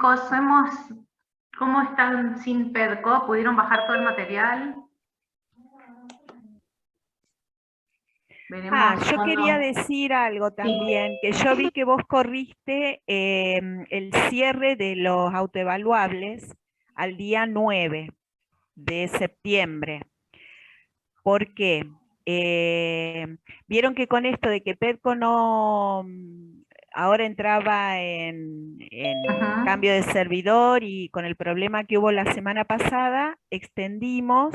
chicos, ¿cómo están sin PEDCO? ¿Pudieron bajar todo el material? Yo quería decir algo también, que yo vi que vos corriste el cierre de los autoevaluables al día 9 de septiembre. ¿Por qué? Vieron que con esto de que PEDCO no, ahora entraba en cambio de servidor y con el problema que hubo la semana pasada, extendimos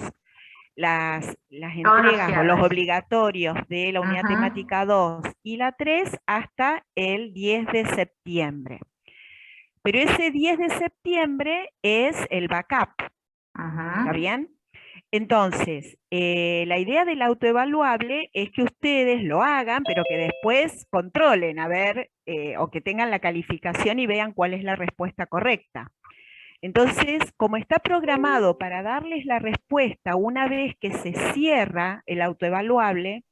las entregas o los obligatorios de la unidad temática 2 y la 3 hasta el 10 de septiembre. Pero ese 10 de septiembre es el backup. ¿Está bien? Entonces, la idea del autoevaluable es que ustedes lo hagan, pero que después controlen, a ver, o que tengan la calificación y vean cuál es la respuesta correcta. Entonces, como está programado para darles la respuesta una vez que se cierra el autoevaluable,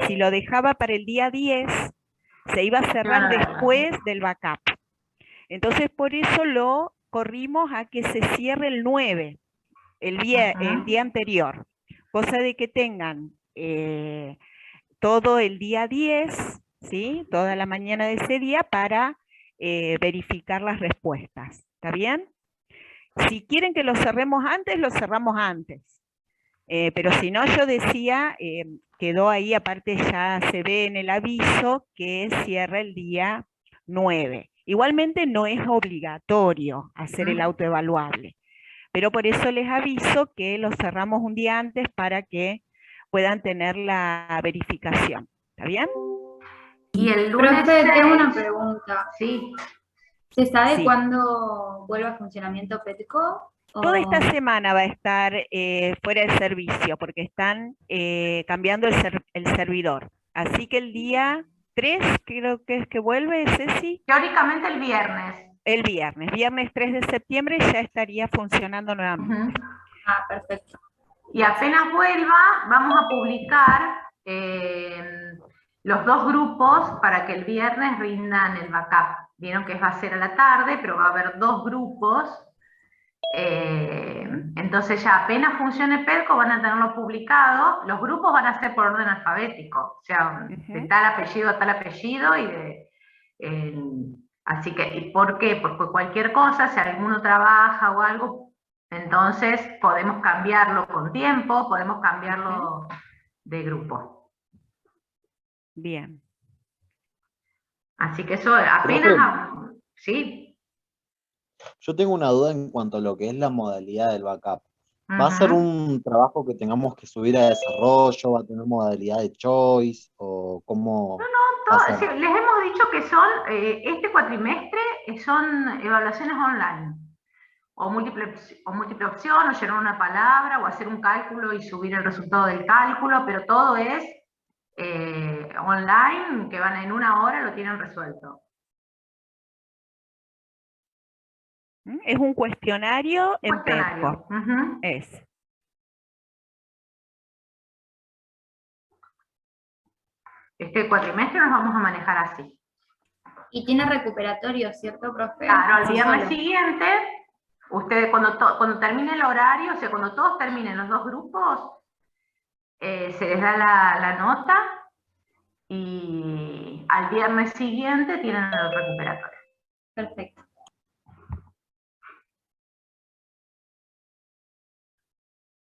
si lo dejaba para el día 10, se iba a cerrar después del backup. Entonces, por eso lo corrimos a que se cierre el 9, el día anterior, cosa de que tengan todo el día 10, ¿sí? Toda la mañana de ese día para verificar las respuestas. ¿Está bien? Si quieren que lo cerremos antes, lo cerramos antes. Pero si no, yo decía, quedó ahí, aparte ya se ve en el aviso que cierra el día 9. Igualmente no es obligatorio hacer el autoevaluable, pero por eso les aviso que lo cerramos un día antes para que puedan tener la verificación. ¿Está bien? Y el lunes... Profe, tengo una pregunta. Sí. ¿Se sabe cuándo vuelve a funcionamiento PEDCO? Toda esta semana va a estar fuera de servicio porque están cambiando el servidor. Así que el día 3 creo que es que vuelve, Ceci. Teóricamente el viernes. El viernes 3 de septiembre ya estaría funcionando nuevamente. Ah, perfecto. Y apenas vuelva, vamos a publicar los dos grupos para que el viernes rindan el backup. Vieron que va a ser a la tarde, pero va a haber dos grupos. Entonces ya apenas funcione PEDCO van a tenerlo publicado. Los grupos van a ser por orden alfabético, o sea, de tal apellido a tal apellido y así que, ¿por qué? Porque cualquier cosa, si alguno trabaja o algo, entonces podemos cambiarlo con tiempo, podemos cambiarlo de grupo. Bien. Así que eso apenas... Sí. Yo tengo una duda en cuanto a lo que es la modalidad del backup. ¿Va a ser un trabajo que tengamos que subir a desarrollo? ¿Va a tener modalidad de choice? ¿O cómo? No, sí, les hemos dicho que son, este cuatrimestre son evaluaciones online. O múltiple opción, o llenar una palabra, o hacer un cálculo y subir el resultado del cálculo, pero todo es online, que van en una hora, lo tienen resuelto. Es un cuestionario en PEDCO. Es. Este cuatrimestre nos vamos a manejar así. Y tiene recuperatorio, ¿cierto, profe? Claro, al viernes siguiente, ustedes cuando termine el horario, o sea, cuando todos terminen los dos grupos, se les da la nota y al viernes siguiente tienen el recuperatorio. Perfecto.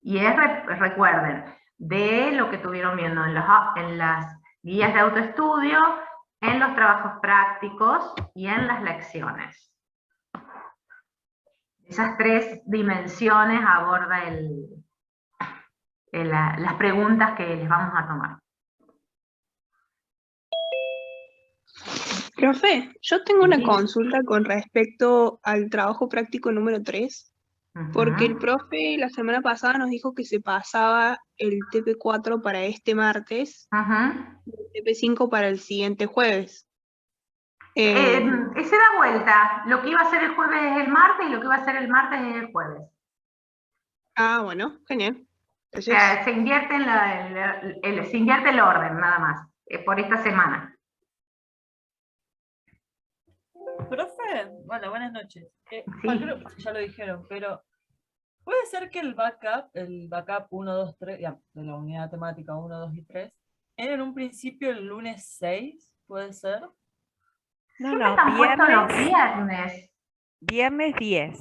Y recuerden, de lo que estuvieron viendo en las guías de autoestudio, en los trabajos prácticos y en las lecciones. Esas tres dimensiones aborda las preguntas que les vamos a tomar. Profe, yo tengo una consulta con respecto al trabajo práctico número 3. Porque el profe la semana pasada nos dijo que se pasaba el TP4 para este martes, y el TP5 para el siguiente jueves. Se da vuelta. Lo que iba a ser el jueves es el martes y lo que iba a ser el martes es el jueves. Ah, bueno, genial. Entonces... se invierte se invierte el orden, nada más, por esta semana. Profe, Bien, bueno, buenas noches. Sí. Creo que ya lo dijeron, pero puede ser que el backup 1, 2, 3, de la unidad temática 1, 2 y 3, era en un principio el lunes 6, ¿puede ser? Siempre están puestos los viernes. Viernes 10.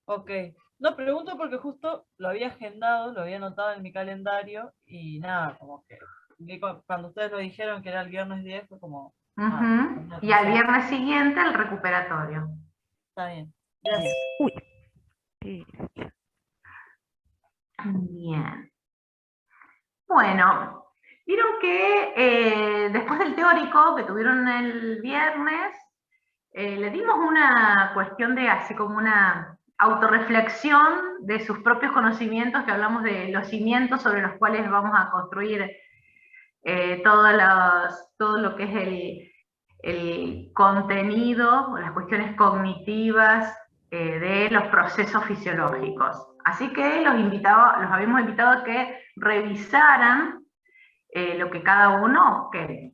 Ok. No, pregunto porque justo lo había agendado, lo había anotado en mi calendario y nada, como que cuando ustedes lo dijeron que era el viernes 10, fue como... Y al viernes siguiente el recuperatorio. Está bien. Gracias. Uy. Sí. Bien. Bueno, vieron que después del teórico que tuvieron el viernes, le dimos una cuestión de así como una autorreflexión de sus propios conocimientos, que hablamos de los cimientos sobre los cuales vamos a construir todo lo que es el contenido, las cuestiones cognitivas de los procesos fisiológicos. Así que los habíamos invitado a que revisaran lo que cada uno, que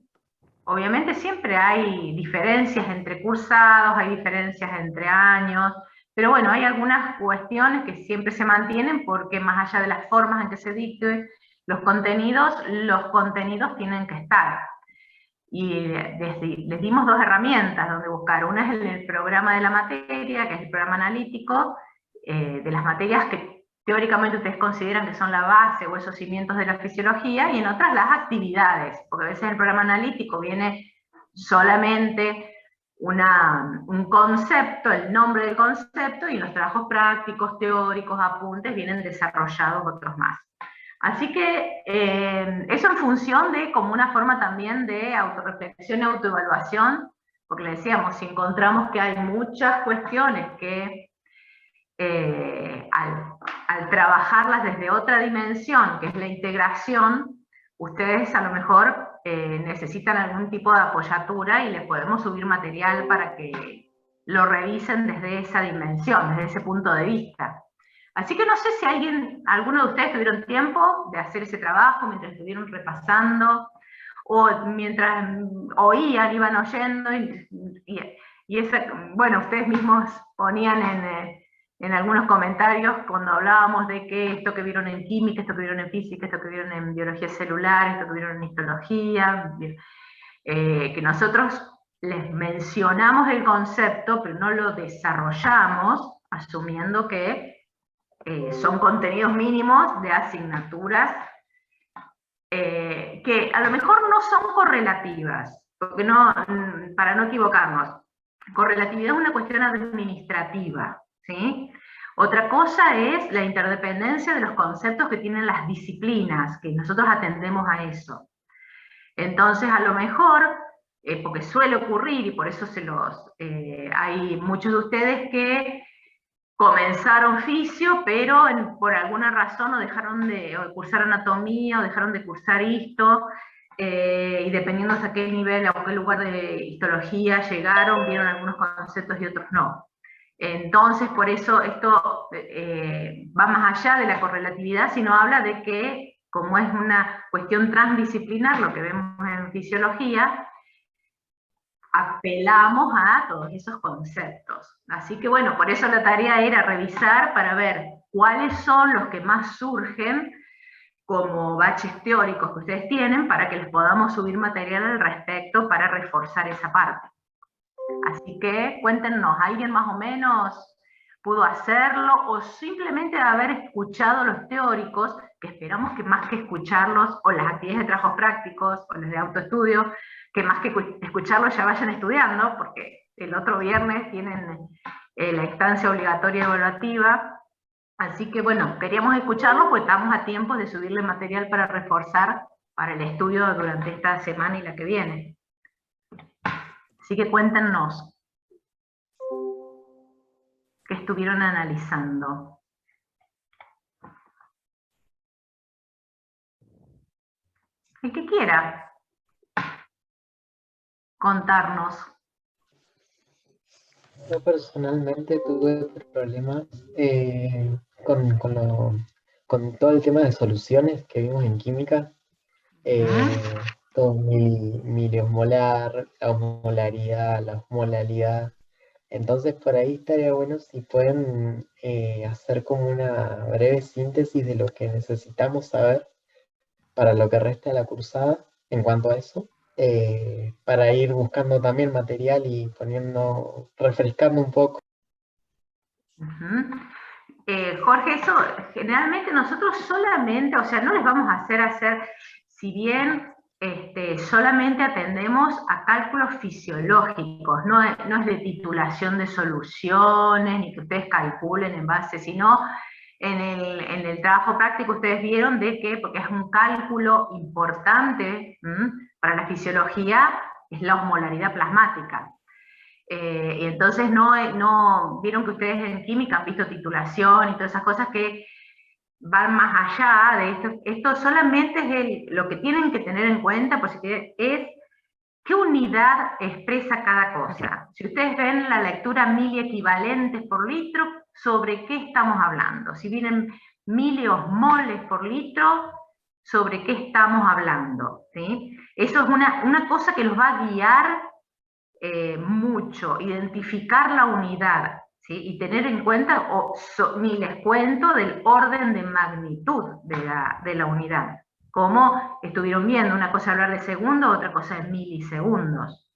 obviamente siempre hay diferencias entre cursados, hay diferencias entre años, pero bueno, hay algunas cuestiones que siempre se mantienen porque más allá de las formas en que se dicten los contenidos tienen que estar. Y les dimos dos herramientas donde buscar. Una es el programa de la materia, que es el programa analítico, de las materias que teóricamente ustedes consideran que son la base o esos cimientos de la fisiología, y en otras las actividades, porque a veces el programa analítico viene solamente un concepto, el nombre del concepto, y los trabajos prácticos, teóricos, apuntes, vienen desarrollados otros más. Así que eso en función de como una forma también de autorreflexión y autoevaluación, porque le decíamos, si encontramos que hay muchas cuestiones que al trabajarlas desde otra dimensión, que es la integración, ustedes a lo mejor necesitan algún tipo de apoyatura y les podemos subir material para que lo revisen desde esa dimensión, desde ese punto de vista. Así que no sé si alguno de ustedes tuvieron tiempo de hacer ese trabajo mientras estuvieron repasando, o mientras oían, iban oyendo, bueno, ustedes mismos ponían en algunos comentarios cuando hablábamos de que esto que vieron en química, esto que vieron en física, esto que vieron en biología celular, esto que vieron en histología, que nosotros les mencionamos el concepto, pero no lo desarrollamos, asumiendo que son contenidos mínimos de asignaturas que a lo mejor no son correlativas, porque para no equivocarnos, correlatividad es una cuestión administrativa, ¿sí? Otra cosa es la interdependencia de los conceptos que tienen las disciplinas, que nosotros atendemos a eso. Entonces, a lo mejor, porque suele ocurrir, y por eso hay muchos de ustedes que comenzaron fisio, pero por alguna razón o dejaron de cursar anatomía, o dejaron de cursar histo, y dependiendo hasta qué nivel o qué lugar de histología llegaron, vieron algunos conceptos y otros no. Entonces, por eso esto va más allá de la correlatividad, sino habla de que, como es una cuestión transdisciplinar, lo que vemos en fisiología, apelamos a todos esos conceptos. Así que bueno, por eso la tarea era revisar para ver cuáles son los que más surgen como baches teóricos que ustedes tienen, para que les podamos subir material al respecto para reforzar esa parte. Así que cuéntenos, ¿alguien más o menos pudo hacerlo, o simplemente haber escuchado los teóricos, que esperamos que más que escucharlos, o las actividades de trabajos prácticos, o las de autoestudio, que más que escucharlos ya vayan estudiando, porque el otro viernes tienen la instancia obligatoria evaluativa? Así que bueno, queríamos escucharlos porque estamos a tiempo de subirle material para reforzar para el estudio durante esta semana y la que viene. Así que cuéntenos qué estuvieron analizando. El que quiera contarnos. Yo personalmente tuve problemas con todo el tema de soluciones que vimos en química. Todo miliosmolar, la osmolaridad, la osmolalidad. Entonces por ahí estaría bueno si pueden hacer como una breve síntesis de lo que necesitamos saber para lo que resta de la cursada en cuanto a eso, para ir buscando también material y refrescando un poco. Jorge, eso generalmente nosotros solamente, o sea, no les vamos a hacer, si bien solamente atendemos a cálculos fisiológicos, no es de titulación de soluciones, ni que ustedes calculen en base, sino en el trabajo práctico ustedes vieron de que, porque es un cálculo importante para la fisiología, es la osmolaridad plasmática. Y entonces no vieron que ustedes en química han visto titulación y todas esas cosas que van más allá de esto. Esto solamente es lo que tienen que tener en cuenta, por si quieren, es qué unidad expresa cada cosa. Si ustedes ven la lectura miliequivalentes por litro, ¿sobre qué estamos hablando? Si vienen miliosmoles por litro, ¿sobre qué estamos hablando? ¿Sí? Eso es una cosa que los va a guiar mucho, identificar la unidad, ¿sí? Y tener en cuenta, ni les cuento del orden de magnitud de la unidad. Como estuvieron viendo, una cosa hablar de segundos, otra cosa de milisegundos.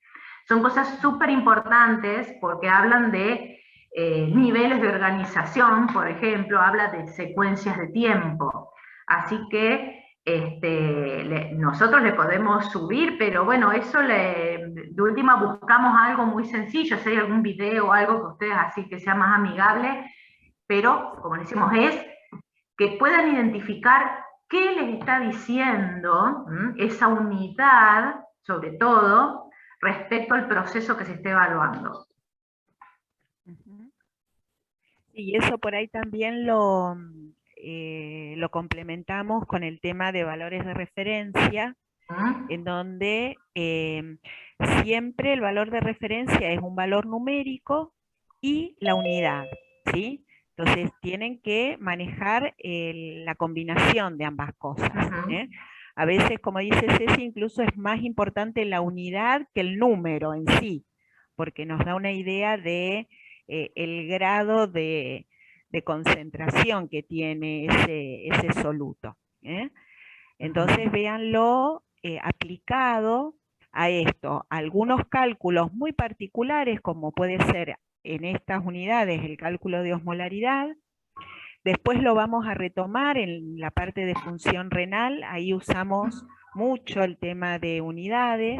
Son cosas súper importantes porque hablan de niveles de organización, por ejemplo, habla de secuencias de tiempo. Así que nosotros le podemos subir, pero bueno, eso de última buscamos algo muy sencillo, si hay algún video o algo que ustedes así que sea más amigable, pero como decimos es que puedan identificar qué les está diciendo esa unidad, sobre todo, respecto al proceso que se esté evaluando. Y eso por ahí también lo complementamos con el tema de valores de referencia, en donde siempre el valor de referencia es un valor numérico y la unidad, ¿sí? Entonces tienen que manejar la combinación de ambas cosas. A veces, como dice Ceci, incluso es más importante la unidad que el número en sí, porque nos da una idea de el grado de concentración que tiene ese soluto. Entonces véanlo aplicado a esto, algunos cálculos muy particulares, como puede ser en estas unidades el cálculo de osmolaridad. Después lo vamos a retomar en la parte de función renal, ahí usamos mucho el tema de unidades,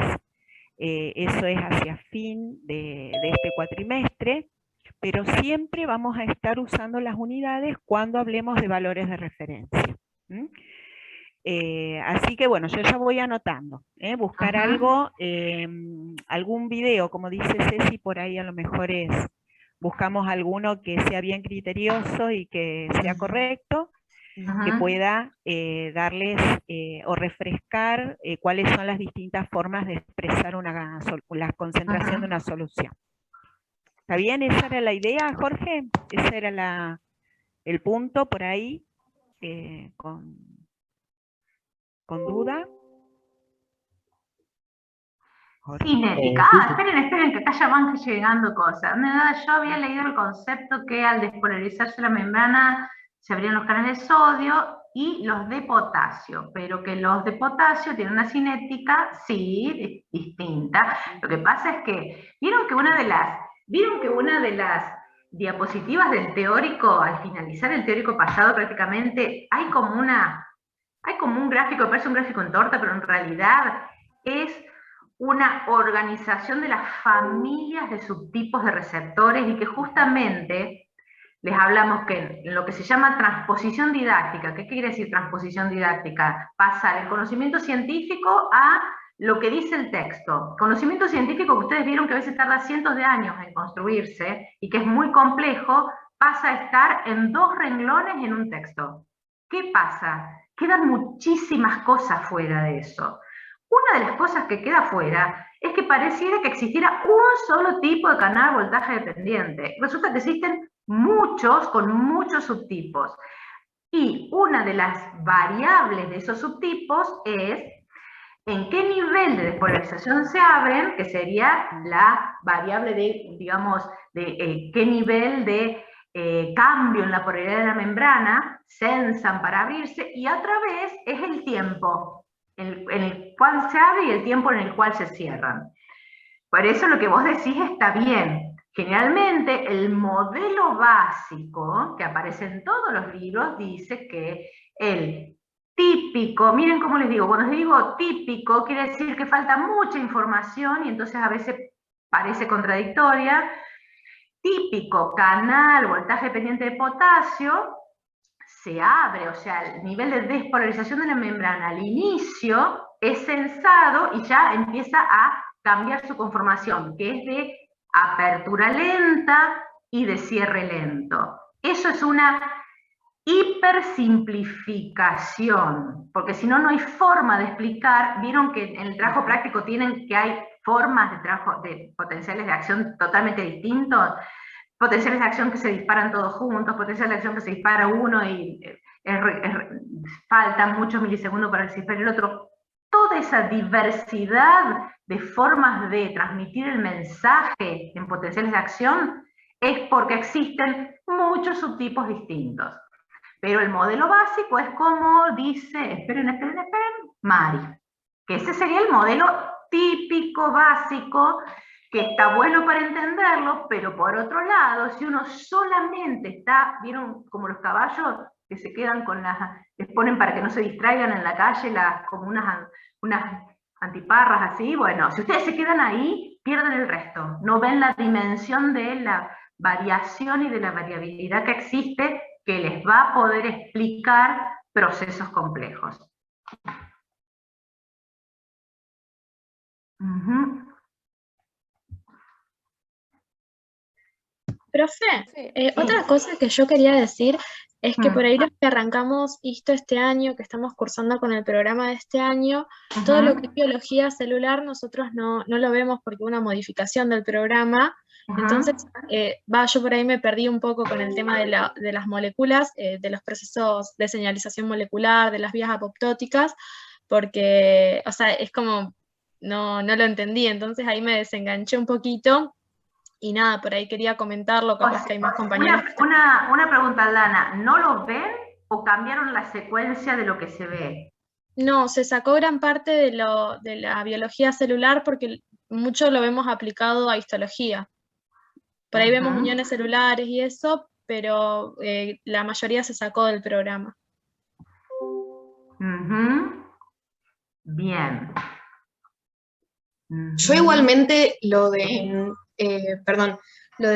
eso es hacia fin de este cuatrimestre, pero siempre vamos a estar usando las unidades cuando hablemos de valores de referencia. Así que bueno, yo ya voy anotando, buscar algo, algún video, como dice Ceci, por ahí a lo mejor buscamos alguno que sea bien criterioso y que sea correcto, que pueda darles o refrescar cuáles son las distintas formas de expresar la concentración de una solución. ¿Está bien? ¿Esa era la idea, Jorge? ¿Ese era el punto por ahí? ¿Con duda? Cinética. Esperen, que acá ya van llegando cosas. Yo había leído el concepto que al despolarizarse la membrana se abrían los canales de sodio y los de potasio, pero que los de potasio tienen una cinética, sí, distinta. Lo que pasa es que, ¿vieron que una de las diapositivas del teórico, al finalizar el teórico pasado prácticamente, hay como un gráfico, parece un gráfico en torta, pero en realidad es una organización de las familias de subtipos de receptores y que justamente les hablamos que en lo que se llama transposición didáctica. ¿Qué quiere decir transposición didáctica? Pasar el conocimiento científico a lo que dice el texto. Conocimiento científico que ustedes vieron que a veces tarda cientos de años en construirse y que es muy complejo, pasa a estar en 2 renglones en un texto. ¿Qué pasa? Quedan muchísimas cosas fuera de eso. Una de las cosas que queda fuera es que pareciera que existiera un solo tipo de canal voltaje dependiente. Resulta que existen muchos con muchos subtipos. Y una de las variables de esos subtipos es en qué nivel de despolarización se abren, que sería la variable de, digamos, de qué nivel de cambio en la polaridad de la membrana sensan para abrirse, y otra vez es el tiempo en el cual se abre y el tiempo en el cual se cierran. Por eso lo que vos decís está bien. Generalmente el modelo básico que aparece en todos los libros dice que el típico, miren cómo les digo, cuando les digo típico quiere decir que falta mucha información y entonces a veces parece contradictoria. Típico canal voltaje dependiente de potasio se abre, o sea, el nivel de despolarización de la membrana al inicio es sensado y ya empieza a cambiar su conformación, que es de apertura lenta y de cierre lento. Eso es una hipersimplificación, porque si no, no hay forma de explicar. Vieron que en el trabajo práctico tienen que hay formas de trabajo, de potenciales de acción totalmente distintos, potenciales de acción que se disparan todos juntos, potenciales de acción que se dispara uno y faltan muchos milisegundos para que se dispare el otro. Toda esa diversidad de formas de transmitir el mensaje en potenciales de acción es porque existen muchos subtipos distintos. Pero el modelo básico es como dice, esperen, Mari, que ese sería el modelo típico, básico, que está bueno para entenderlo, pero por otro lado, si uno solamente está, ¿vieron como los caballos que se quedan con las, les ponen para que no se distraigan en la calle, como unas antiparras así? Bueno, si ustedes se quedan ahí, pierden el resto, no ven la dimensión de la variación y de la variabilidad que existe, que les va a poder explicar procesos complejos. Profe, otra cosa que yo quería decir es que por ahí los que arrancamos esto este año, que estamos cursando con el programa de este año, todo lo que es biología celular nosotros no lo vemos porque una modificación del programa. Entonces, yo por ahí me perdí un poco con el tema de las moléculas, de los procesos de señalización molecular, de las vías apoptóticas, porque, o sea, es como, no lo entendí, entonces ahí me desenganché un poquito. Y nada, por ahí quería comentarlo, capaz que hay más compañeros. Una pregunta, Lana, ¿no lo ven o cambiaron la secuencia de lo que se ve? No, se sacó gran parte de la biología celular porque mucho lo vemos aplicado a histología. Por ahí vemos uniones celulares y eso, pero la mayoría se sacó del programa. Bien. Yo igualmente lo de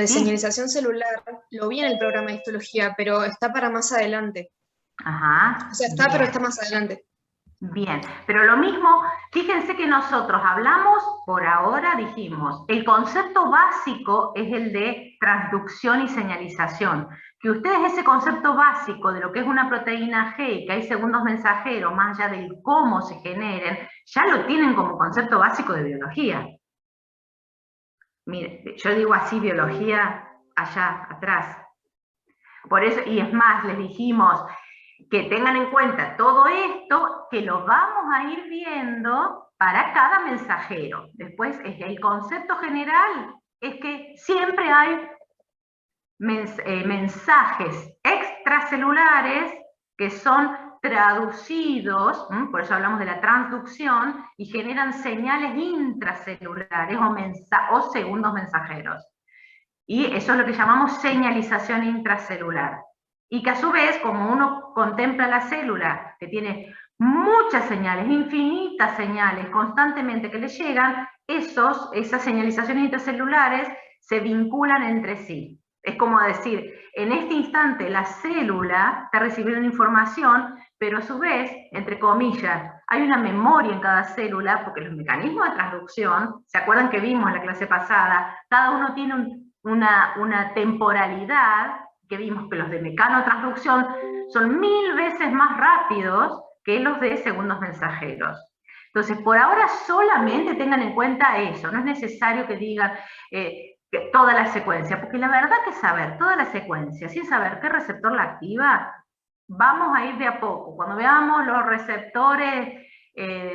señalización celular lo vi en el programa de histología, pero está para más adelante. Ajá. O sea, está, pero está más adelante. Bien, pero lo mismo, fíjense que nosotros hablamos, por ahora dijimos, el concepto básico es el de transducción y señalización. Que ustedes ese concepto básico de lo que es una proteína G y que hay segundos mensajeros, más allá del cómo se generen, ya lo tienen como concepto básico de biología. Mire, yo digo así biología allá atrás. Por eso, y es más, les dijimos que tengan en cuenta todo esto, que lo vamos a ir viendo para cada mensajero. Después, el concepto general es que siempre hay mensajes extracelulares que son traducidos, por eso hablamos de la transducción, y generan señales intracelulares o segundos mensajeros. Y eso es lo que llamamos señalización intracelular. Y que a su vez, como uno contempla la célula, que tiene muchas señales, infinitas señales constantemente que le llegan, esas señalizaciones intracelulares se vinculan entre sí. Es como decir, en este instante la célula está recibiendo información, pero a su vez, entre comillas, hay una memoria en cada célula, porque los mecanismos de transducción, ¿se acuerdan que vimos en la clase pasada? Cada uno tiene una temporalidad, que vimos que los de mecanotransducción son 1000 veces más rápidos que los de segundos mensajeros. Entonces, por ahora solamente tengan en cuenta eso, no es necesario que digan que toda la secuencia, porque la verdad que saber toda la secuencia sin saber qué receptor la activa, vamos a ir de a poco. Cuando veamos los receptores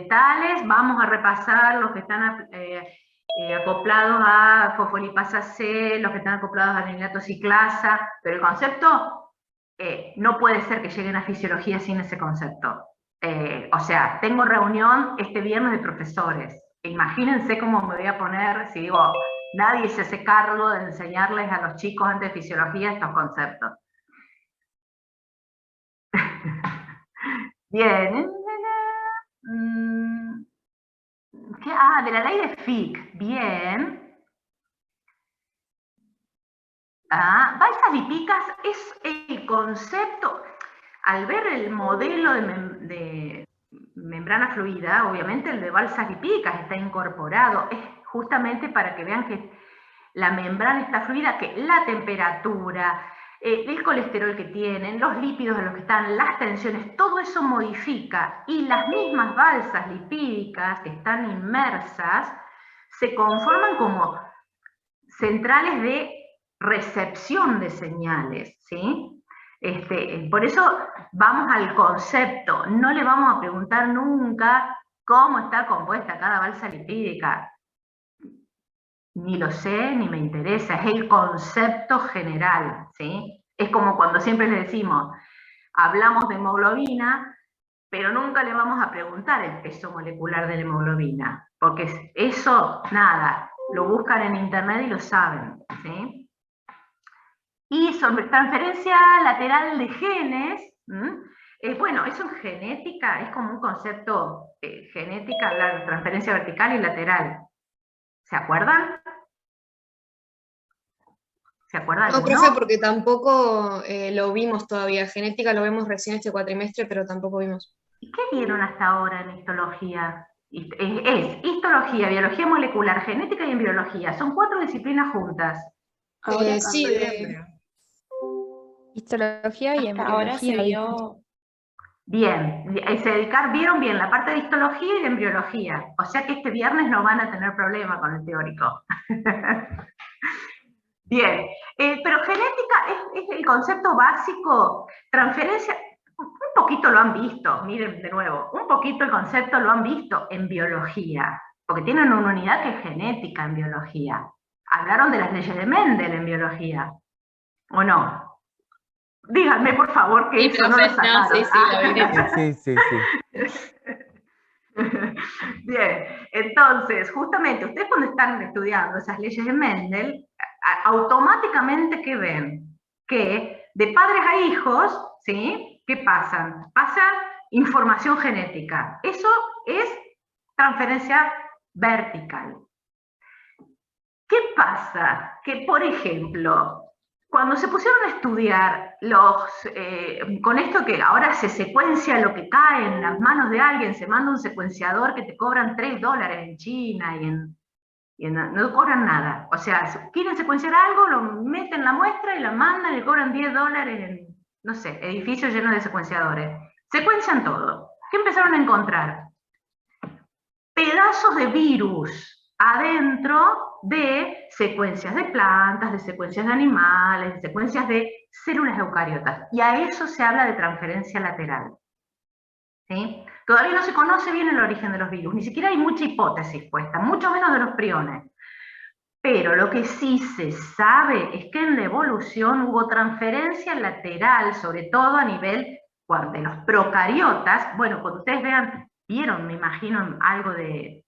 tales, vamos a repasar los que están acoplados a fosfolipasa C, los que están acoplados a nitrato ciclasa, pero el concepto no puede ser que lleguen a fisiología sin ese concepto. O sea, tengo reunión este viernes de profesores. Imagínense cómo me voy a poner si digo, nadie se hace cargo de enseñarles a los chicos antes de fisiología estos conceptos. Bien. De la ley de Fick. Bien. Balsas lipídicas es el concepto, al ver el modelo de membrana fluida, obviamente el de balsas lipídicas está incorporado, es justamente para que vean que la membrana está fluida, que la temperatura, el colesterol que tienen, los lípidos en los que están, las tensiones, todo eso modifica, y las mismas balsas lipídicas que están inmersas se conforman como centrales de recepción de señales, ¿sí? Por eso vamos al concepto, no le vamos a preguntar nunca cómo está compuesta cada balsa lipídica, ni lo sé, ni me interesa, es el concepto general, ¿sí? Es como cuando siempre le decimos, hablamos de hemoglobina, pero nunca le vamos a preguntar el peso molecular de la hemoglobina, porque eso, nada, lo buscan en internet y lo saben, ¿sí? Y sobre transferencia lateral de genes, bueno, eso en genética es como un concepto genética, hablar de transferencia vertical y lateral. ¿Se acuerdan? ¿Se acuerdan? No, profe, porque tampoco lo vimos todavía. Genética lo vemos recién este cuatrimestre, pero tampoco vimos. ¿Y qué vieron hasta ahora en histología? Es histología, biología molecular, genética y embriología. Son 4 disciplinas juntas. Sí, histología y hasta ahora se embriología. vio... Bien, vieron bien la parte de histología y de embriología. O sea que este viernes no van a tener problema con el teórico. Bien, pero genética es el concepto básico, transferencia, un poquito lo han visto, miren de nuevo, un poquito el concepto lo han visto en biología, porque tienen una unidad que es genética en biología. Hablaron de las leyes de Mendel en biología, ¿o no? Díganme, por favor, que eso no lo sacaron. Sí. Bien, entonces, justamente, ustedes cuando están estudiando esas leyes de Mendel, automáticamente, ¿qué ven? Que de padres a hijos, ¿sí? ¿Qué pasan? Pasa información genética. Eso es transferencia vertical. ¿Qué pasa? Que, por ejemplo, cuando se pusieron a estudiar con esto que ahora se secuencia lo que cae en las manos de alguien, se manda un secuenciador que te cobran $3 en China y no cobran nada. O sea, si quieren secuenciar algo, lo meten en la muestra y la mandan y le cobran $10 en, no sé, edificios llenos de secuenciadores. Secuencian todo. ¿Qué empezaron a encontrar? Pedazos de virus adentro de secuencias de plantas, de secuencias de animales, de secuencias de células eucariotas. Y a eso se habla de transferencia lateral. ¿Sí? Todavía no se conoce bien el origen de los virus, ni siquiera hay mucha hipótesis puesta, mucho menos de los priones. Pero lo que sí se sabe es que en la evolución hubo transferencia lateral, sobre todo a nivel de los procariotas. Bueno, cuando ustedes vieron, me imagino, algo de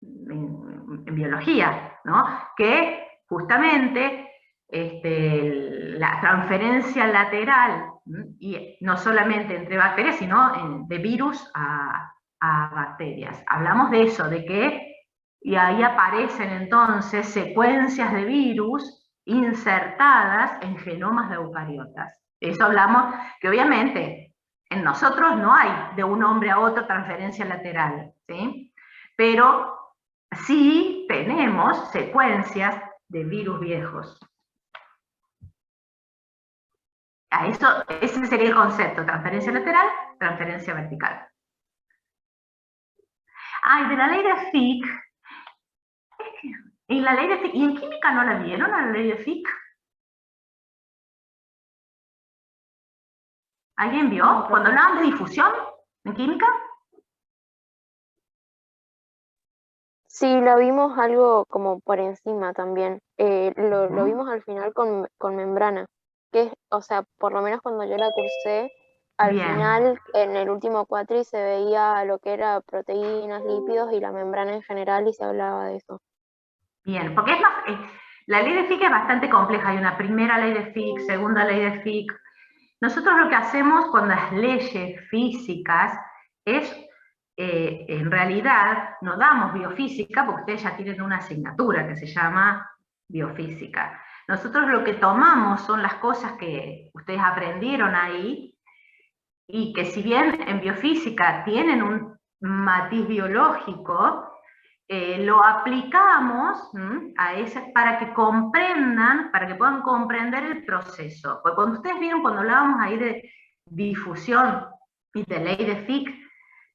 en biología, ¿no? Que justamente la transferencia lateral, y no solamente entre bacterias, sino de virus a bacterias. Hablamos de eso, de que, y ahí aparecen entonces secuencias de virus insertadas en genomas de eucariotas. Eso hablamos, que obviamente en nosotros no hay de un hombre a otro transferencia lateral, ¿sí? Pero sí tenemos secuencias de virus viejos. Ese sería el concepto, transferencia lateral, transferencia vertical. Y de la ley de Fick, ¿y en química no la vieron, a la ley de Fick? ¿Alguien vio? Cuando hablaban de difusión en química. Sí, lo vimos algo como por encima también. Lo vimos al final con membrana, que es, o sea, por lo menos cuando yo la cursé, al Bien. final, en el último cuatri se veía lo que era proteínas, lípidos y la membrana en general y se hablaba de eso. Bien, porque es más, la ley de Fick es bastante compleja. Hay una primera ley de Fick, segunda ley de Fick. Nosotros lo que hacemos con las leyes físicas es, en realidad, no damos biofísica, porque ustedes ya tienen una asignatura que se llama biofísica. Nosotros lo que tomamos son las cosas que ustedes aprendieron ahí, y que si bien en biofísica tienen un matiz biológico, lo aplicamos a ese para que comprendan, para que puedan comprender el proceso. Porque cuando ustedes vieron, cuando hablábamos ahí de difusión y de ley de Fick,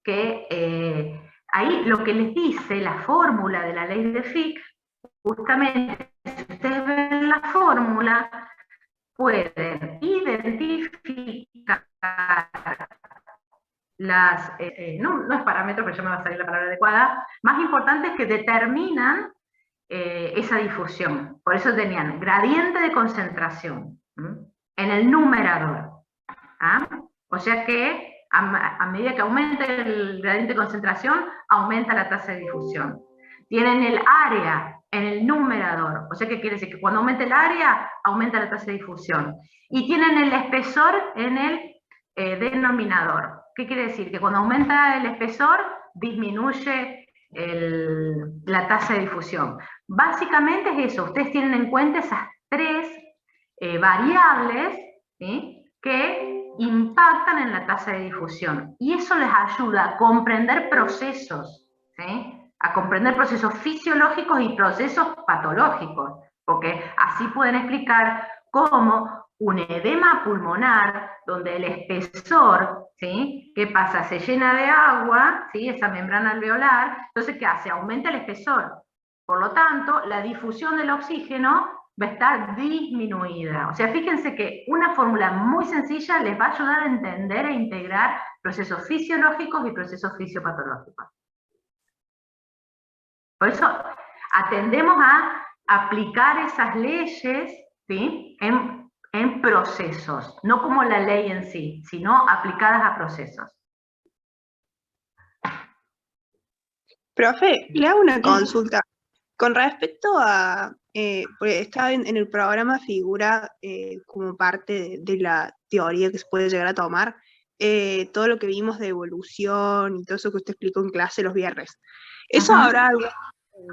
que ahí lo que les dice la fórmula de la ley de Fick, justamente, si ustedes ven la fórmula, pueden identificar las, no es parámetros, pero ya me va a salir la palabra adecuada, más importantes que determinan esa difusión. Por eso tenían gradiente de concentración en el numerador. ¿Ah? O sea que a medida que aumenta el gradiente de concentración, aumenta la tasa de difusión. Tienen el área en el numerador, o sea que quiere decir que cuando aumenta el área, aumenta la tasa de difusión. Y tienen el espesor en el denominador. ¿Qué quiere decir? Que cuando aumenta el espesor, disminuye la tasa de difusión. Básicamente es eso, ustedes tienen en cuenta esas tres variables, ¿sí?, que impactan en la tasa de difusión. Y eso les ayuda a comprender procesos, ¿sí?, a comprender procesos fisiológicos y procesos patológicos, porque así pueden explicar cómo un edema pulmonar, donde el espesor, ¿sí?, ¿qué pasa? Se llena de agua, ¿sí?, esa membrana alveolar, entonces ¿qué hace? Aumenta el espesor. Por lo tanto, la difusión del oxígeno va a estar disminuida. O sea, fíjense que una fórmula muy sencilla les va a ayudar a entender e integrar procesos fisiológicos y procesos fisiopatológicos. Por eso atendemos a aplicar esas leyes, ¿sí?, en procesos, no como la ley en sí, sino aplicadas a procesos. Profe, le hago una consulta. Con respecto a, porque estaba en el programa figura como parte de la teoría que se puede llegar a tomar, todo lo que vimos de evolución y todo eso que usted explicó en clase los viernes. ¿Eso habrá algún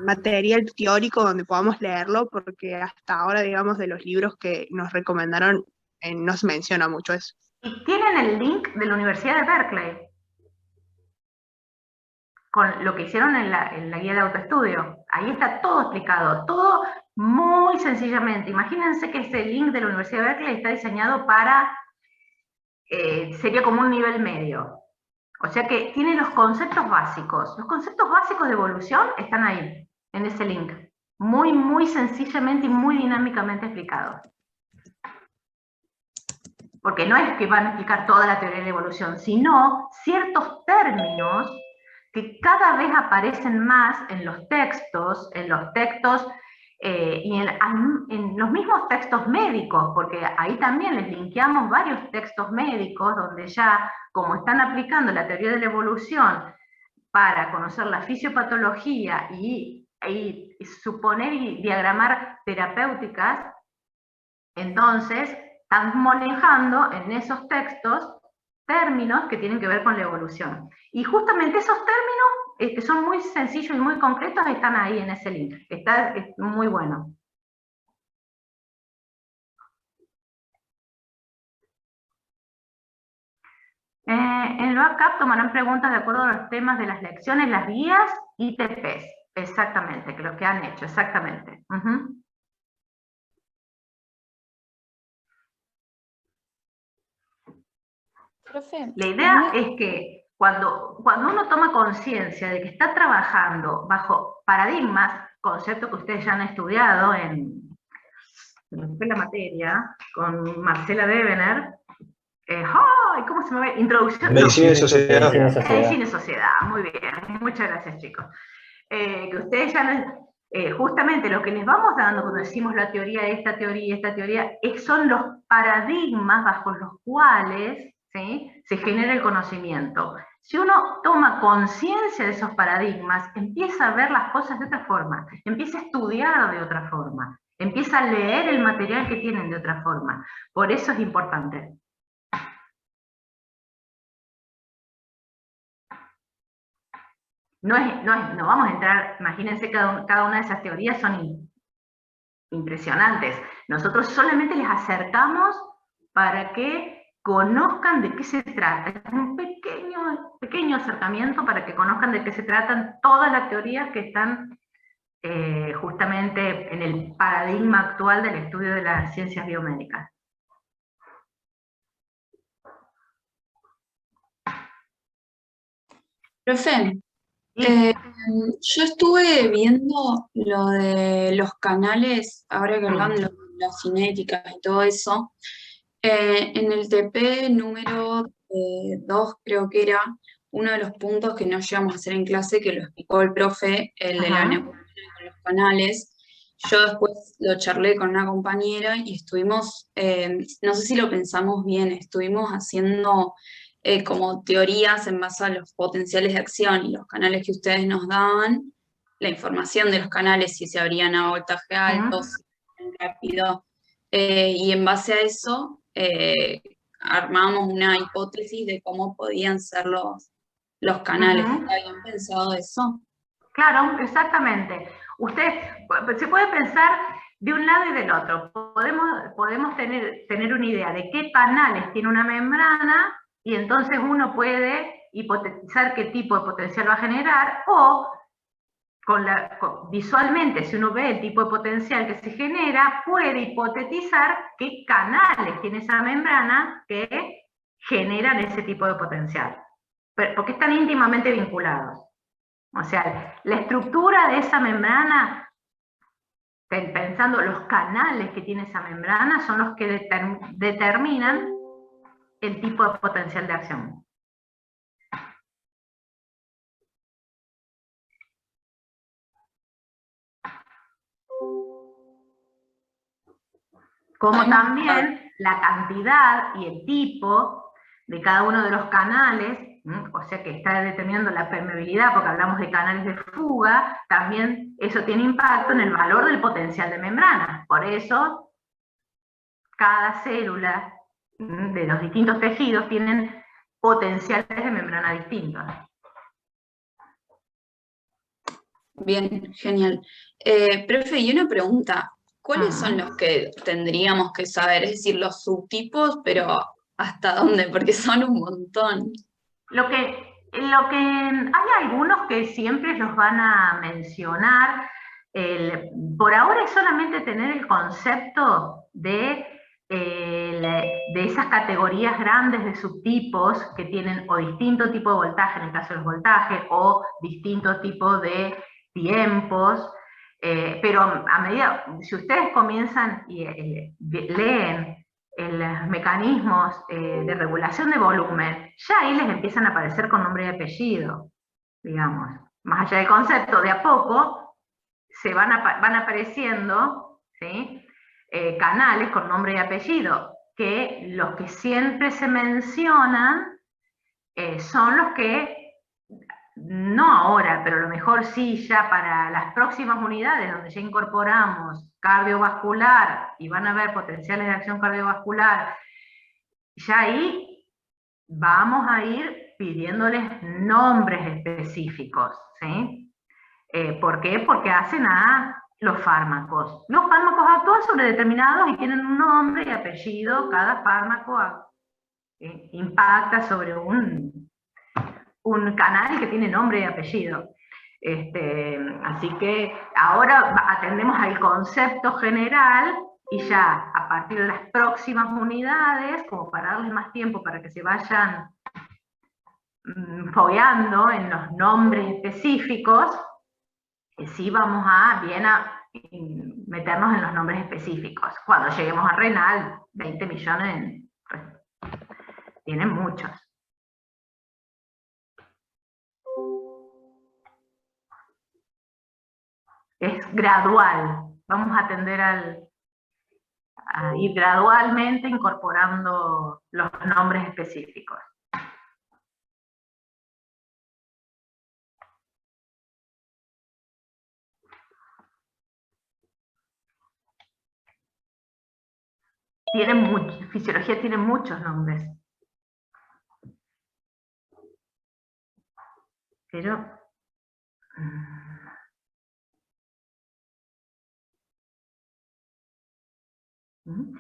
material teórico donde podamos leerlo? Porque hasta ahora, digamos, de los libros que nos recomendaron, no se menciona mucho eso. Y tienen el link de la Universidad de Berkeley, con lo que hicieron en la guía de autoestudio. Ahí está todo explicado, todo muy sencillamente. Imagínense que ese link de la Universidad de Berkeley está diseñado para, sería como un nivel medio. O sea que tiene los conceptos básicos. Los conceptos básicos de evolución están ahí, en ese link. Muy, muy sencillamente y muy dinámicamente explicados. Porque no es que van a explicar toda la teoría de la evolución, sino ciertos términos que cada vez aparecen más en los textos y en los mismos textos médicos, porque ahí también les linkeamos varios textos médicos donde ya, como están aplicando la teoría de la evolución para conocer la fisiopatología y suponer y diagramar terapéuticas, entonces están manejando en esos textos términos que tienen que ver con la evolución. Y justamente esos términos, que son muy sencillos y muy concretos, están ahí en ese link. Es muy bueno. En el backup tomarán preguntas de acuerdo a los temas de las lecciones, las guías y TPs. Exactamente, que lo que han hecho, exactamente. Profe, la idea es que cuando uno toma conciencia de que está trabajando bajo paradigmas, conceptos que ustedes ya han estudiado en la materia, con Marcela Devener, ¿cómo se me ve? Introducción. Medicina y Sociedad. Medicina y Sociedad, muy bien. Muchas gracias, chicos. que ustedes ya justamente lo que les vamos dando cuando decimos la teoría, esta teoría, son los paradigmas bajo los cuales, ¿sí?, se genera el conocimiento. Si uno toma conciencia de esos paradigmas, empieza a ver las cosas de otra forma, empieza a estudiar de otra forma, empieza a leer el material que tienen de otra forma. Por eso es importante. No vamos a entrar, imagínense, cada una de esas teorías son impresionantes. Nosotros solamente les acercamos para que conozcan de qué se trata. Es un pequeño acercamiento para que conozcan de qué se tratan todas las teorías que están justamente en el paradigma actual del estudio de las ciencias biomédicas. Profe, yo estuve viendo lo de los canales, ahora que hablan de las cinéticas y todo eso, en el TP número 2 creo que era uno de los puntos que no llegamos a hacer en clase, que lo explicó el profe, el de la nebulosa con los canales. Yo después lo charlé con una compañera y estuvimos, no sé si lo pensamos bien, estuvimos haciendo como teorías en base a los potenciales de acción y los canales que ustedes nos daban, la información de los canales, si se abrían a voltaje alto, si se abrían rápido, y en base a eso armamos una hipótesis de cómo podían ser los canales. ¿Está bien pensado eso? Claro, exactamente. Usted se puede pensar de un lado y del otro. Podemos tener una idea de qué canales tiene una membrana, y entonces uno puede hipotetizar qué tipo de potencial va a generar, o visualmente, si uno ve el tipo de potencial que se genera, puede hipotetizar qué canales tiene esa membrana que generan ese tipo de potencial. Porque están íntimamente vinculados. O sea, la estructura de esa membrana, pensando los canales que tiene esa membrana, son los que determinan el tipo de potencial de acción. Como también la cantidad y el tipo de cada uno de los canales, o sea que está determinando la permeabilidad, porque hablamos de canales de fuga, también eso tiene impacto en el valor del potencial de membrana. Por eso, cada célula de los distintos tejidos tienen potenciales de membrana distintos. Bien, genial. Profe, y una pregunta, ¿cuáles son los que tendríamos que saber? Es decir, los subtipos, pero ¿hasta dónde? Porque son un montón. Hay algunos que siempre los van a mencionar. Por ahora es solamente tener el concepto de esas categorías grandes de subtipos que tienen o distinto tipo de voltaje, en el caso de los voltajes, o distinto tipo de tiempos, pero a medida, si ustedes comienzan y leen los mecanismos de regulación de volumen, ya ahí les empiezan a aparecer con nombre y apellido, digamos. Más allá del concepto, de a poco van apareciendo, ¿sí?, canales con nombre y apellido, que los que siempre se mencionan son los que, no ahora, pero a lo mejor sí ya para las próximas unidades, donde ya incorporamos cardiovascular y van a haber potenciales de acción cardiovascular, ya ahí vamos a ir pidiéndoles nombres específicos, ¿sí? ¿Por qué? Porque hacen a los fármacos. Los fármacos actúan sobre determinados y tienen un nombre y apellido. Cada fármaco impacta sobre un canal que tiene nombre y apellido. Así que ahora atendemos al concepto general, y ya a partir de las próximas unidades, como para darles más tiempo para que se vayan fogueando en los nombres específicos, sí vamos a meternos en los nombres específicos. Cuando lleguemos a renal, 20 millones, pues, tienen muchos. es gradual. Vamos a tender a ir gradualmente incorporando los nombres específicos. Fisiología tiene muchos nombres. Pero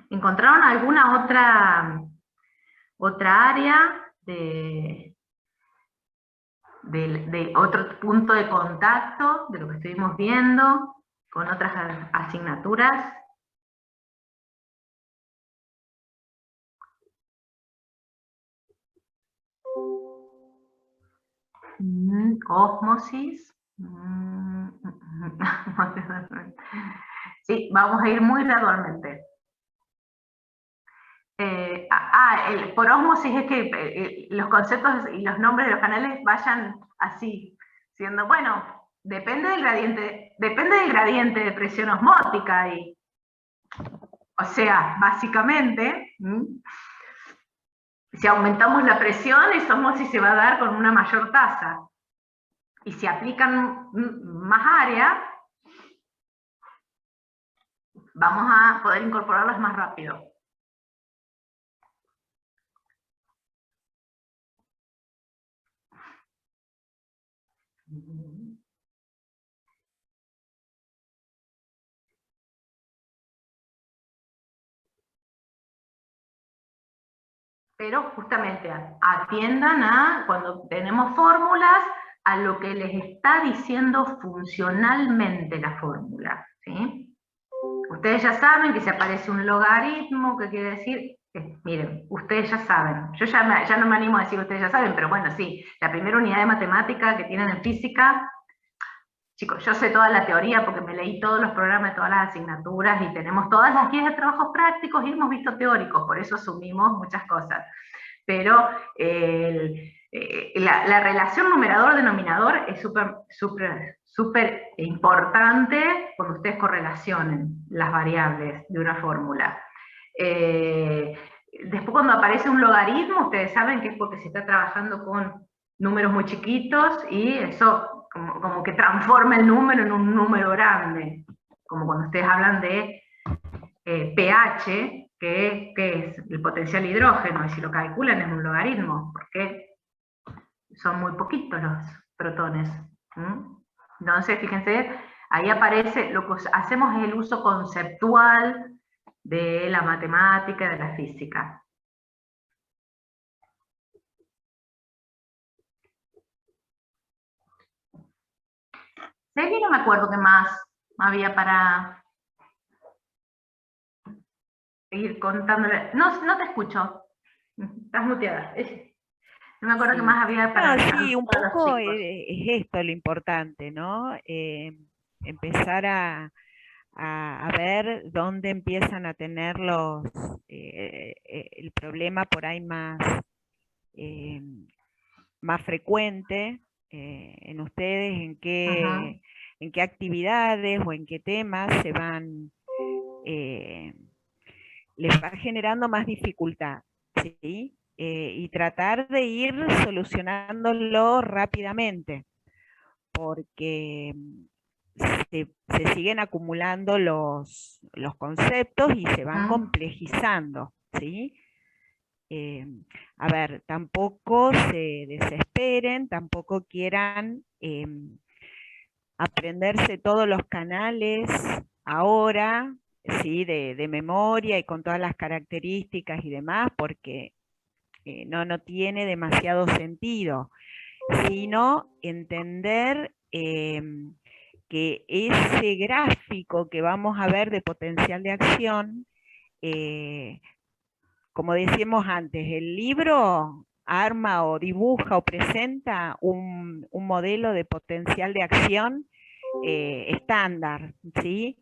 ¿encontraron alguna otra área de otro punto de contacto de lo que estuvimos viendo con otras asignaturas? Ósmosis. Sí, vamos a ir muy gradualmente. Por ósmosis es que los conceptos y los nombres de los canales vayan así, siendo, bueno, depende del gradiente de presión osmótica, o sea, básicamente, si aumentamos la presión, esa ósmosis se va a dar con una mayor tasa. Y si aplican más área, vamos a poder incorporarlas más rápido. Pero justamente atiendan cuando tenemos fórmulas, a lo que les está diciendo funcionalmente la fórmula, ¿sí? Ustedes ya saben que si aparece un logaritmo, ¿qué quiere decir? Miren, ustedes ya saben. Yo ya no me animo a decir que ustedes ya saben, pero bueno, sí, la primera unidad de matemática que tienen en física, chicos, yo sé toda la teoría porque me leí todos los programas de todas las asignaturas y tenemos todas las guías de trabajos prácticos y hemos visto teóricos, por eso asumimos muchas cosas. Pero la relación numerador-denominador es súper importante cuando ustedes correlacionen las variables de una fórmula. Después cuando aparece un logaritmo, ustedes saben que es porque se está trabajando con números muy chiquitos y eso como que transforma el número en un número grande. Como cuando ustedes hablan de pH, que es el potencial hidrógeno, y si lo calculan es un logaritmo, porque son muy poquitos los protones. Entonces, fíjense, ahí aparece, lo que hacemos es el uso conceptual de la matemática y de la física. Sí, no me acuerdo qué más había para seguir contándole. No te escucho. Estás muteada. No me acuerdo qué más había para... sí, un poco es esto lo importante, ¿no? Empezar a ver dónde empiezan a tener el problema por ahí más frecuente en ustedes, en qué actividades o en qué temas se van, les va generando más dificultad, ¿sí? Y tratar de ir solucionándolo rápidamente, porque se siguen acumulando los conceptos y se van complejizando, ¿sí? A ver, tampoco se desesperen, tampoco quieran aprenderse todos los canales ahora, ¿sí? de memoria y con todas las características y demás, porque no tiene demasiado sentido, sino entender que ese gráfico que vamos a ver de potencial de acción, como decíamos antes, el libro arma o dibuja o presenta un modelo de potencial de acción estándar, ¿sí?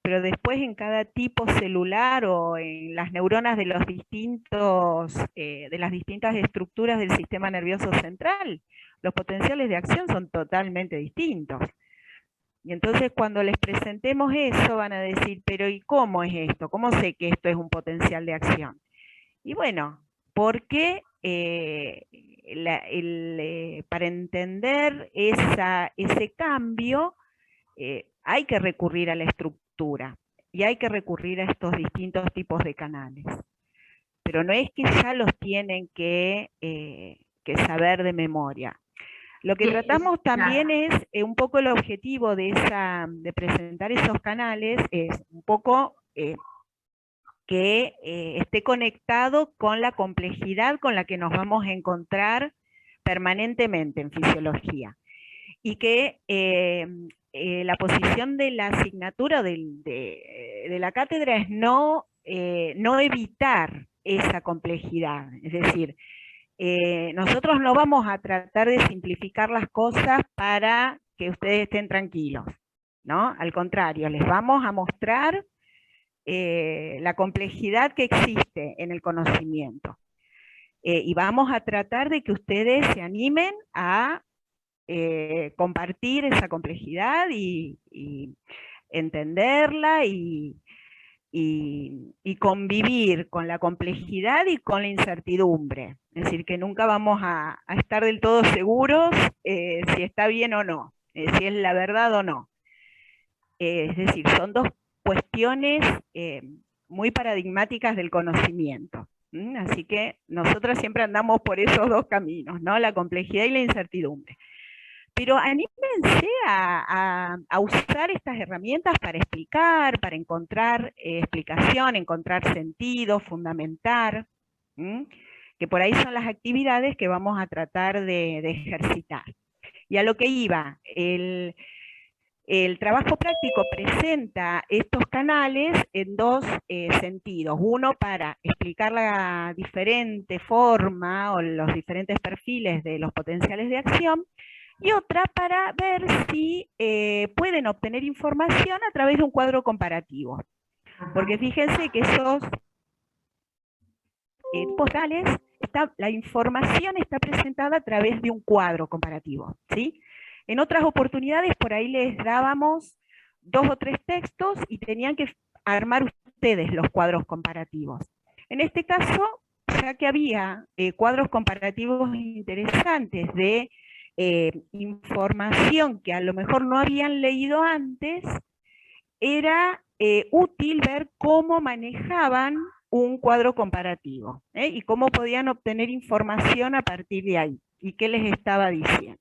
Pero después en cada tipo celular o en las neuronas de los de las distintas estructuras del sistema nervioso central, los potenciales de acción son totalmente distintos. Y entonces cuando les presentemos eso van a decir, pero ¿y cómo es esto? ¿Cómo sé que esto es un potencial de acción? Y bueno, porque para entender ese cambio hay que recurrir a la estructura y hay que recurrir a estos distintos tipos de canales. Pero no es que ya los tienen que saber de memoria. Lo que tratamos también es un poco el objetivo de presentar esos canales, es un poco que esté conectado con la complejidad con la que nos vamos a encontrar permanentemente en fisiología. Y que la posición de la asignatura de la cátedra es no evitar esa complejidad. Es decir, nosotros no vamos a tratar de simplificar las cosas para que ustedes estén tranquilos, ¿no? Al contrario, les vamos a mostrar la complejidad que existe en el conocimiento. Y vamos a tratar de que ustedes se animen a compartir esa complejidad y entenderla y convivir con la complejidad y con la incertidumbre. Es decir, que nunca vamos a estar del todo seguros si está bien o no, si es la verdad o no. Es decir, son dos cuestiones muy paradigmáticas del conocimiento. Así que nosotros siempre andamos por esos dos caminos, ¿no? La complejidad y la incertidumbre. Pero anímense a usar estas herramientas para explicar, para encontrar explicación, encontrar sentido, fundamentar, que por ahí son las actividades que vamos a tratar de ejercitar. Y a lo que iba, el trabajo práctico presenta estos canales en dos sentidos. Uno, para explicar la diferente forma o los diferentes perfiles de los potenciales de acción, y otra para ver si pueden obtener información a través de un cuadro comparativo. Porque fíjense que esos postales, la información está presentada a través de un cuadro comparativo, ¿sí? En otras oportunidades por ahí les dábamos 2 o 3 textos y tenían que armar ustedes los cuadros comparativos. En este caso, ya que había cuadros comparativos interesantes de información que a lo mejor no habían leído antes, era útil ver cómo manejaban un cuadro comparativo y cómo podían obtener información a partir de ahí y qué les estaba diciendo.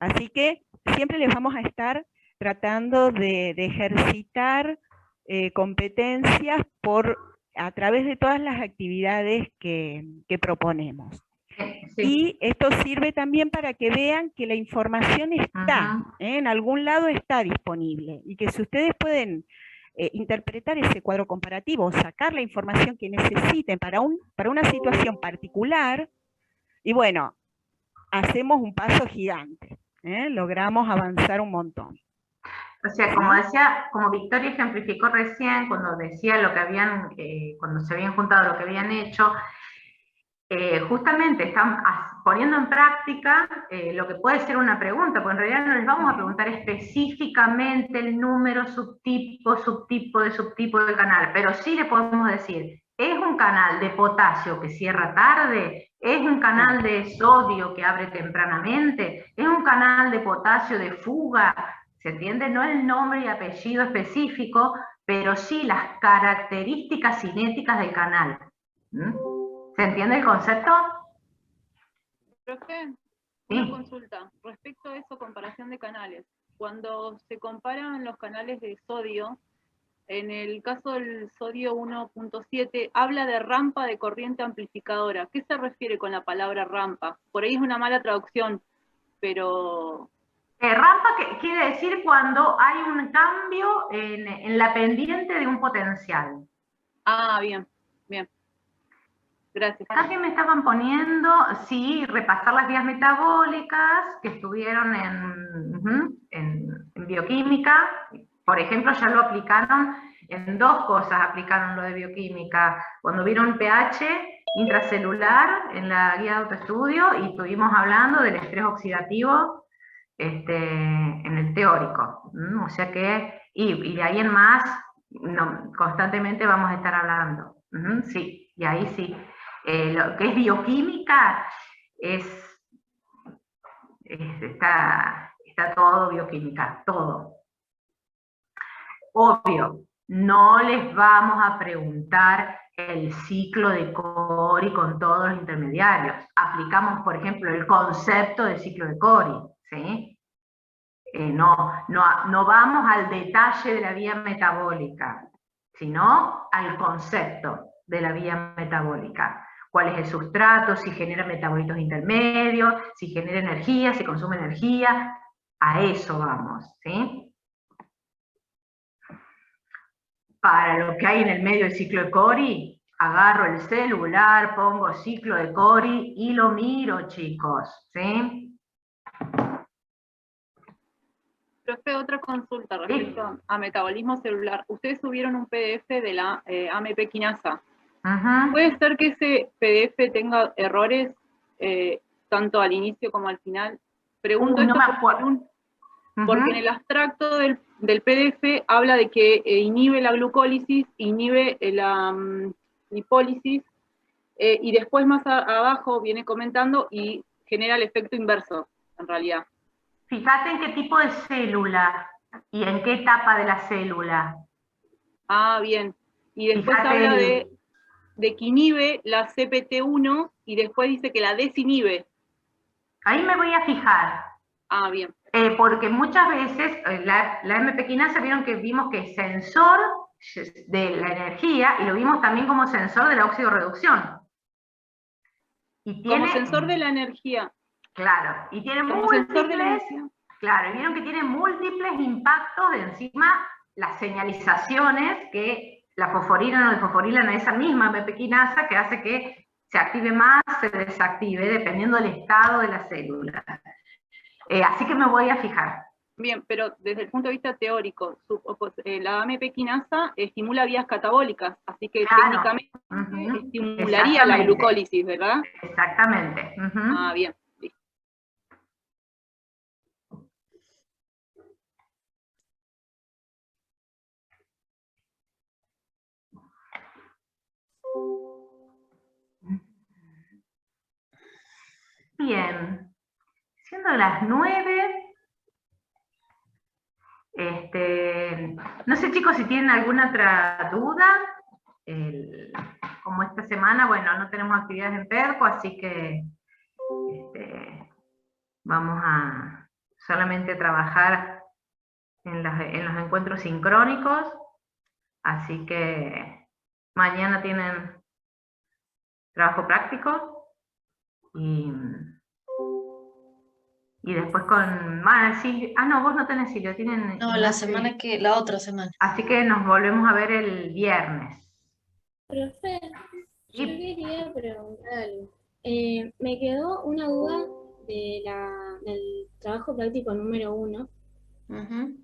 Así que siempre les vamos a estar tratando de ejercitar competencias a través de todas las actividades que proponemos. Sí. Y esto sirve también para que vean que la información está, en algún lado está disponible, y que si ustedes pueden interpretar ese cuadro comparativo, sacar la información que necesiten para una situación particular, y bueno, hacemos un paso gigante, logramos avanzar un montón. O sea, como Victoria ejemplificó recién, cuando decía lo que habían, cuando se habían juntado lo que habían hecho, justamente están poniendo en práctica lo que puede ser una pregunta, porque en realidad no les vamos a preguntar específicamente el número, subtipo de canal, pero sí le podemos decir, ¿es un canal de potasio que cierra tarde? ¿Es un canal de sodio que abre tempranamente? ¿Es un canal de potasio de fuga? ¿Se entiende? No el nombre y apellido específico, pero sí las características cinéticas del canal. ¿Se entiende el concepto? Profe, una consulta. Respecto a eso, comparación de canales. Cuando se comparan los canales de sodio, en el caso del sodio 1.7, habla de rampa de corriente amplificadora. ¿Qué se refiere con la palabra rampa? Por ahí es una mala traducción, pero... rampa quiere decir cuando hay un cambio en la pendiente de un potencial. Ah, bien, bien. Gracias. Acá que me estaban poniendo, sí, repasar las vías metabólicas que estuvieron en bioquímica. Por ejemplo, ya lo aplicaron en 2 cosas, aplicaron lo de bioquímica. Cuando vieron pH intracelular en la guía de autoestudio y estuvimos hablando del estrés oxidativo en el teórico. O sea que, y de ahí en más, constantemente vamos a estar hablando. Sí, y ahí sí. Lo que es bioquímica está todo bioquímica, todo. Obvio, no les vamos a preguntar el ciclo de Cori con todos los intermediarios. Aplicamos, por ejemplo, el concepto del ciclo de Cori, ¿sí? No vamos al detalle de la vía metabólica, sino al concepto de la vía metabólica. ¿Cuál es el sustrato? Si genera metabolitos intermedios, si genera energía, si consume energía. A eso vamos, ¿sí? Para lo que hay en el medio del ciclo de Cori, agarro el celular, pongo ciclo de Cori y lo miro, chicos, ¿sí? Profe, otra consulta respecto a metabolismo celular. Ustedes subieron un PDF de la AMP quinasa. ¿Puede ser que ese PDF tenga errores tanto al inicio como al final? Pregunto esto porque en el abstracto del PDF habla de que inhibe la glucólisis, inhibe la lipólisis, y después más abajo viene comentando y genera el efecto inverso, en realidad. Fíjate en qué tipo de célula y en qué etapa de la célula. Ah, bien. Y después habla de que inhibe la CPT1 y después dice que la desinhibe. Ahí me voy a fijar. Ah, bien. Porque muchas veces la AMP quinasa vimos que es sensor de la energía y lo vimos también como sensor de la oxidorreducción. Como sensor de la energía. Claro, y tiene múltiples, claro, y vieron que tiene múltiples impactos de encima las señalizaciones que la fosforilan o desfosforilan a esa misma AMP quinasa que hace que se active más, se desactive, dependiendo del estado de la célula. Así que me voy a fijar. Bien, pero desde el punto de vista teórico, la AMP quinasa estimula vías catabólicas, así que técnicamente estimularía la glucólisis, ¿verdad? Exactamente. Ah, bien. Listo. Bien. Siendo las 9, no sé, chicos, si tienen alguna otra duda. Como esta semana, bueno, no tenemos actividades en PERCO, así que vamos a solamente trabajar en los encuentros sincrónicos, así que mañana tienen trabajo práctico y después con Silvia. Ah, no, vos no tenés Silvia, tienen... No, la otra semana. Así que nos volvemos a ver el viernes. Profe, yo quería preguntar algo. Me quedó una duda del trabajo práctico número 1.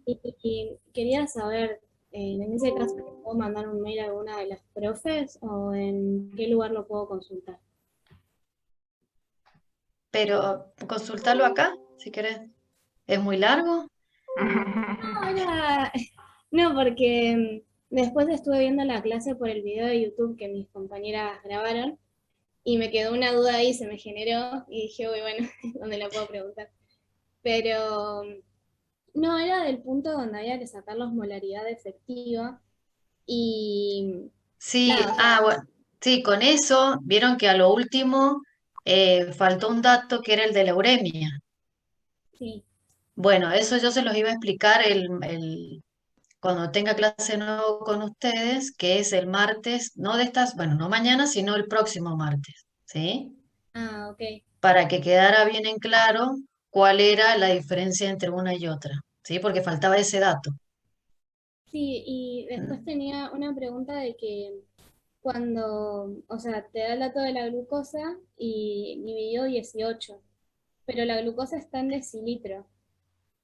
Y quería saber, en ese caso, ¿le puedo mandar un mail a alguna de las profes o en qué lugar lo puedo consultar? Pero consultarlo acá, si querés. ¿Es muy largo? No, porque después estuve viendo la clase por el video de YouTube que mis compañeras grabaron y me quedó una duda ahí, se me generó y dije, uy, bueno, ¿dónde la puedo preguntar? Pero no, era del punto donde había que sacar la osmolaridad efectiva y... Sí, bueno, sí, con eso vieron que a lo último faltó un dato que era el de la uremia. Sí. Bueno, eso yo se los iba a explicar cuando tenga clase de nuevo con ustedes, que es el martes, no no mañana, sino el próximo martes, ¿sí? Ah, ok. Para que quedara bien en claro cuál era la diferencia entre una y otra, ¿sí? Porque faltaba ese dato. Sí, y después tenía una pregunta de que cuando, o sea, te da el dato de la glucosa y dividió 18, pero la glucosa está en decilitro.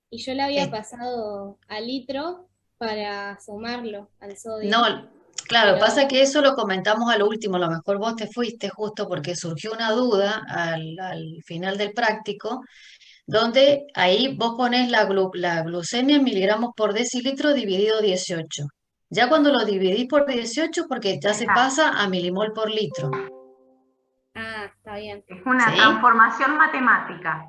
Y yo la había pasado a litro para sumarlo al sodio. No, claro, pasa que eso lo comentamos a lo último, a lo mejor vos te fuiste justo porque surgió una duda al final del práctico donde ahí vos pones la glucemia en miligramos por decilitro dividido 18. Ya cuando lo dividís por 18, porque ya se pasa a milimol por litro. Ah, está bien. Es una ¿Sí? transformación matemática.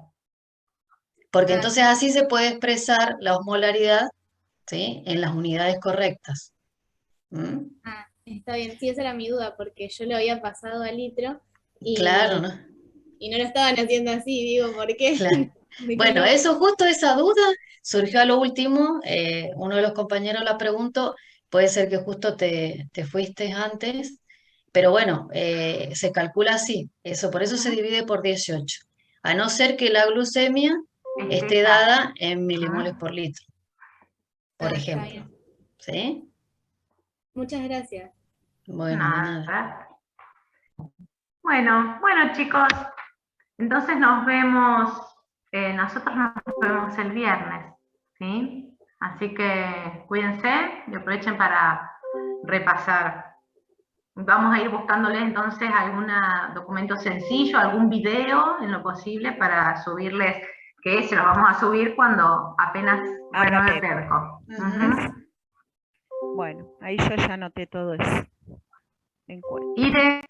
Porque entonces así se puede expresar la osmolaridad, ¿sí?, en las unidades correctas. ¿Mm? Ah, está bien. Sí, esa era mi duda, porque yo lo había pasado a litro Claro, ¿no? y no lo estaban haciendo así, digo, ¿por qué? Claro. ¿De qué Bueno, no? eso justo esa duda surgió a lo último. Uno de los compañeros la preguntó, puede ser que justo te fuiste antes, pero bueno, se calcula así, eso, por eso se divide por 18, a no ser que la glucemia esté dada en milimoles por litro, por Ah, está ejemplo. bien. ¿Sí? Muchas gracias. Bueno, de nada. Nada. Bueno, chicos, entonces nos vemos, nosotros nos vemos el viernes, ¿sí? Así que cuídense y aprovechen para repasar. Vamos a ir buscándoles entonces algún documento sencillo, algún video en lo posible para subirles, que se lo vamos a subir cuando apenas renueve PEDCO. Bueno, ahí yo ya anoté todo eso en cuenta. Y de